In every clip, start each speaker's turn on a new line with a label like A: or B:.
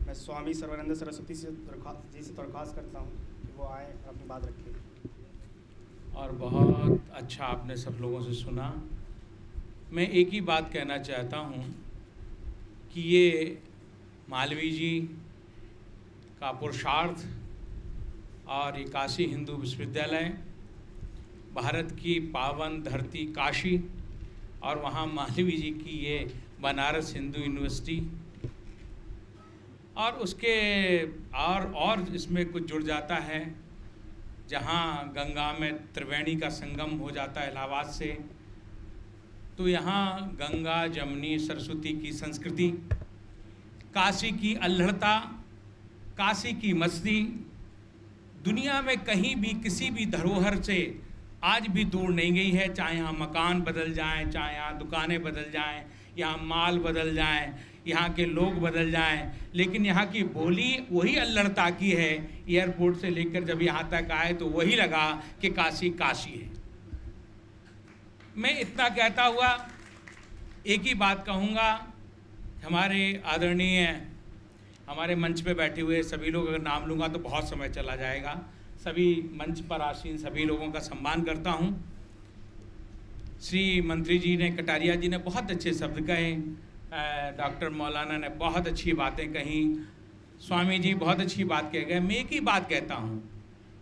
A: मैं स्वामी सर्वानंद सरस्वती जी से दरख्वास्त करता हूँ कि वो आए और अपनी बात रखें।
B: और बहुत अच्छा आपने सब लोगों से सुना। मैं एक ही बात कहना चाहता हूँ कि ये मालवीय जी का पुरुषार्थ और ये काशी हिंदू विश्वविद्यालय, भारत की पावन धरती काशी और वहाँ मालवीय जी की ये बनारस हिंदू यूनिवर्सिटी और उसके और इसमें कुछ जुड़ जाता है, जहाँ गंगा में त्रिवेणी का संगम हो जाता है इलाहाबाद से, तो यहाँ गंगा जमुनी सरस्वती की संस्कृति, काशी की अल्हड़ता, काशी की मस्ती दुनिया में कहीं भी किसी भी धरोहर से आज भी दूर नहीं गई है। चाहे यहाँ मकान बदल जाएं, चाहे यहाँ दुकानें बदल जाएं, यहाँ माल बदल जाएं, यहाँ के लोग बदल जाएं, लेकिन यहाँ की बोली वही अल्हड़ता की है। एयरपोर्ट से लेकर जब यहाँ तक आए तो वही लगा कि काशी काशी है। मैं इतना कहता हुआ एक ही बात कहूँगा, हमारे आदरणीय हमारे मंच पे बैठे हुए सभी लोग, अगर नाम लूँगा तो बहुत समय चला जाएगा, सभी मंच पर आसीन सभी लोगों का सम्मान करता हूँ। श्री मंत्री जी ने, कटारिया जी ने बहुत अच्छे शब्द कहे, डॉक्टर मौलाना ने बहुत अच्छी बातें कहीं, स्वामी जी बहुत अच्छी बात कह गए। मैं एक ही बात कहता हूँ,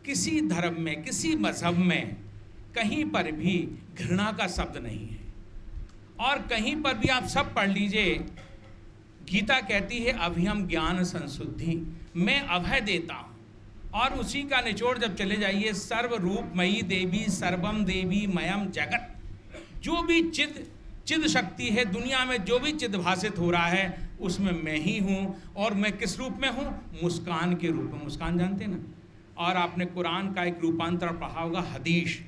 B: किसी धर्म में, किसी मज़हब में कहीं पर भी घृणा का शब्द नहीं है। और कहीं पर भी आप सब पढ़ लीजिए, गीता कहती है अभयम ज्ञान संशुद्धि, मैं अभय देता हूँ। और उसी का निचोड़ जब चले जाइए, सर्व रूपमयी देवी सर्वम देवी मयम जगत, जो भी चिद शक्ति है दुनिया में, जो भी चिद भाषित हो रहा है उसमें मैं ही हूँ। और मैं किस रूप में हूँ? मुस्कान के रूप में। मुस्कान जानते ना? और आपने कुरान का एक रूपांतर पढ़ा होगा, हदीस।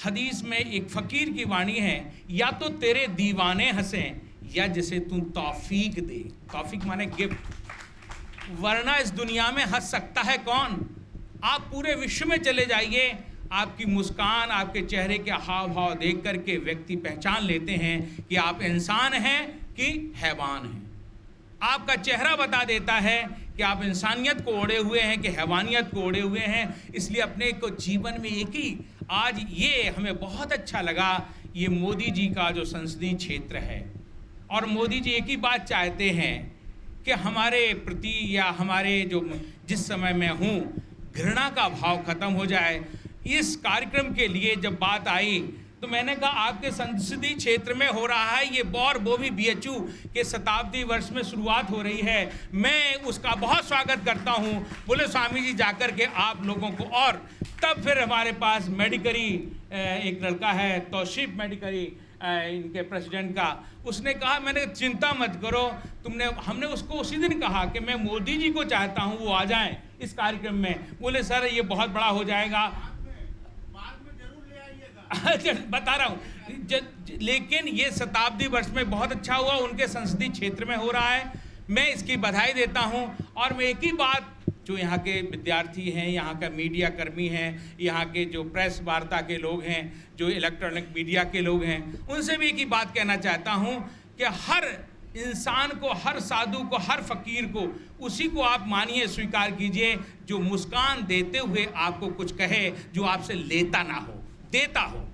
B: हदीस में एक फ़कीर की वाणी है, या तो तेरे दीवाने हंसें या जिसे तू तौफीक दे। तौफीक माने गिफ्ट, वरना इस दुनिया में हंस सकता है कौन? आप पूरे विश्व में चले जाइए, आपकी मुस्कान, आपके चेहरे के हाव भाव देख करके व्यक्ति पहचान लेते हैं कि आप इंसान हैं कि हैवान हैं। आपका चेहरा बता देता है कि आप इंसानियत को ओढ़े हुए हैं कि हैवानियत को ओढ़े हुए हैं। इसलिए अपने को जीवन में एक ही, आज ये हमें बहुत अच्छा लगा, ये मोदी जी का जो संसदीय क्षेत्र है, और मोदी जी एक ही बात चाहते हैं कि हमारे प्रति या हमारे जो जिस समय में हूँ, घृणा का भाव खत्म हो जाए। इस कार्यक्रम के लिए जब बात आई तो मैंने कहा आपके संसदीय क्षेत्र में हो रहा है ये और वो भी BHU के शताब्दी वर्ष में शुरुआत हो रही है, मैं उसका बहुत स्वागत करता हूँ। बोले स्वामी जी जाकर के आप लोगों को, और तब फिर हमारे पास मेडिकरी एक लड़का है तौसीफ मेडिकरी, इनके प्रेसिडेंट का, उसने कहा, मैंने चिंता मत करो, हमने उसको उसी दिन कहा कि मैं मोदी जी को चाहता हूँ वो आ जाएं इस कार्यक्रम में। बोले सर ये बहुत बड़ा हो जाएगा, बता रहा हूँ, लेकिन ये शताब्दी वर्ष में बहुत अच्छा हुआ, उनके संसदीय क्षेत्र में हो रहा है, मैं इसकी बधाई देता हूँ। और मैं एक ही बात, जो यहाँ के विद्यार्थी हैं, यहाँ का मीडिया कर्मी हैं, यहाँ के जो प्रेस वार्ता के लोग हैं, जो इलेक्ट्रॉनिक मीडिया के लोग हैं, उनसे भी एक ही बात कहना चाहता हूँ कि हर इंसान को, हर साधु को, हर फकीर को, उसी को आप मानिए, स्वीकार कीजिए जो मुस्कान देते हुए आपको कुछ कहे, जो आपसे लेता ना हो, देता हो।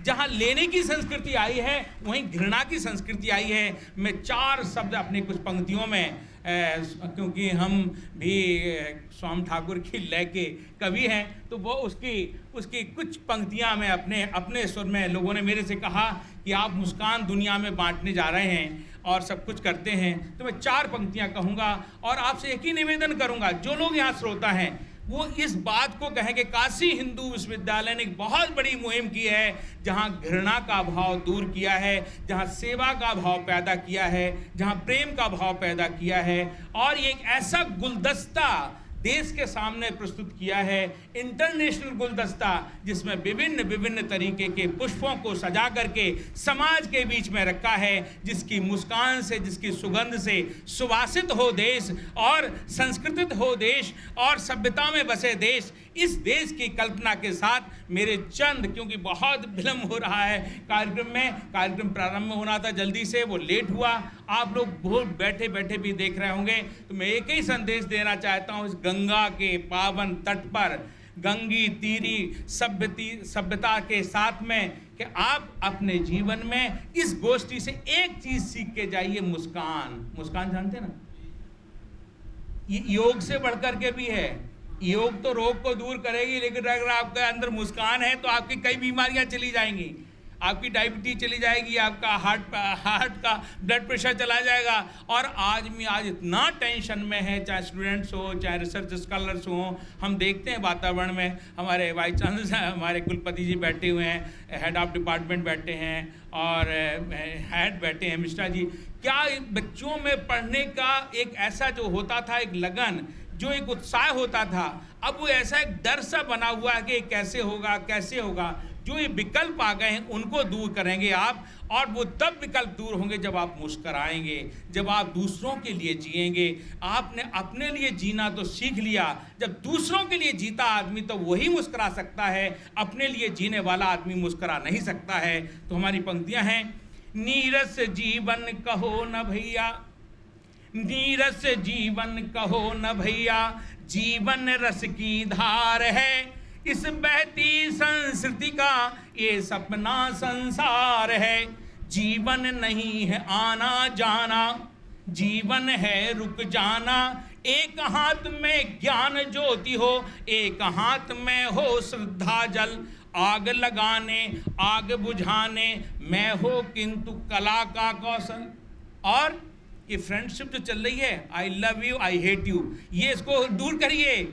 B: जहाँ लेने की संस्कृति आई है वहीं घृणा की संस्कृति आई है। मैं 4 शब्द अपने कुछ पंक्तियों में, क्योंकि हम भी स्वामी ठाकुर की लय के कवि हैं, तो वो उसकी कुछ पंक्तियाँ मैं अपने स्वर में, लोगों ने मेरे से कहा कि आप मुस्कान दुनिया में बांटने जा रहे हैं और सब कुछ करते हैं, तो मैं 4 पंक्तियाँ कहूँगा और आपसे एक ही निवेदन करूँगा, जो लोग यहाँ श्रोता हैं वो इस बात को कहें कि काशी हिंदू विश्वविद्यालय ने एक बहुत बड़ी मुहिम की है, जहाँ घृणा का भाव दूर किया है, जहाँ सेवा का भाव पैदा किया है, जहाँ प्रेम का भाव पैदा किया है। और ये एक ऐसा गुलदस्ता देश के सामने प्रस्तुत किया है इंटरनेशनल गुलदस्ता, जिसमें विभिन्न विभिन्न तरीके के पुष्पों को सजा करके समाज के बीच में रखा है, जिसकी मुस्कान से, जिसकी सुगंध से सुवासित हो देश और संस्कृतित हो देश और सभ्यता में बसे देश। इस देश की कल्पना के साथ मेरे चंद, क्योंकि बहुत विलम्ब हो रहा है कार्यक्रम प्रारंभ होना था जल्दी से, वो लेट हुआ, आप लोग बहुत बैठे बैठे भी देख रहे होंगे, तो मैं एक ही संदेश देना चाहता हूँ इस गंगा के पावन तट पर, गंगी तीरी सभ्यता के साथ में, कि आप अपने जीवन में इस गोष्ठी से एक चीज सीख के जाइए, मुस्कान जानते ना, ये योग से बढ़कर के भी है। योग तो रोग को दूर करेगी, लेकिन अगर आपके अंदर मुस्कान है तो आपकी कई बीमारियां चली जाएंगी, आपकी डायबिटीज चली जाएगी, आपका हार्ट का ब्लड प्रेशर चला जाएगा। और आज इतना टेंशन में है, चाहे स्टूडेंट्स हो, चाहे रिसर्च स्कॉलर्स हो, हम देखते हैं वातावरण में, हमारे वाइस चांसलर हमारे कुलपति जी बैठे हुए हैं, हेड ऑफ डिपार्टमेंट बैठे हैं और हेड बैठे हैं मिश्रा जी। क्या बच्चों में पढ़ने का एक ऐसा जो होता था, एक लगन, जो एक उत्साह होता था, अब वो ऐसा एक डर सा बना हुआ है कि कैसे होगा। जो ये विकल्प आ गए हैं उनको दूर करेंगे आप, और वो तब विकल्प दूर होंगे जब आप मुस्कराएंगे, जब आप दूसरों के लिए जिएंगे। आपने अपने लिए जीना तो सीख लिया, जब दूसरों के लिए जीता आदमी तो वही मुस्करा सकता है, अपने लिए जीने वाला आदमी मुस्करा नहीं सकता है। तो हमारी पंक्तियां हैं, नीरस जीवन कहो न भैया, नीरस जीवन कहो न भैया, जीवन रस की धार है, इस बहती संस्कृति का ये सपना संसार है। जीवन नहीं है आना जाना, जीवन है रुक जाना, एक हाथ में ज्ञान ज्योति हो, एक हाथ में हो श्रद्धा जल, आग लगाने आग बुझाने मैं हो किंतु कला का कौशल। और ये फ्रेंडशिप जो चल रही है, I love you I hate you, ये इसको दूर करिए।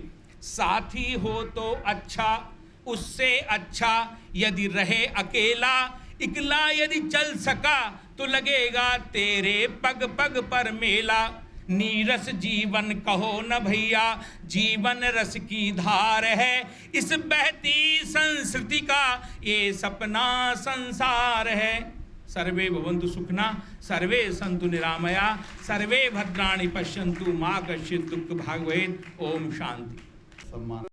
B: साथी हो तो अच्छा, उससे अच्छा यदि रहे अकेला, इकला यदि चल सका तो लगेगा तेरे पग पग पर मेला। नीरस जीवन कहो न भैया, जीवन रस की धार है, इस बहती संस्कृति का ये सपना संसार है। सर्वे भवन्तु सुखिनः, सर्वे सन्तु निरामया, सर्वे भद्राणि पश्यन्तु मा कश्चित् दुःख भाग् भवेत्। ओम शांति।
C: सम्मान।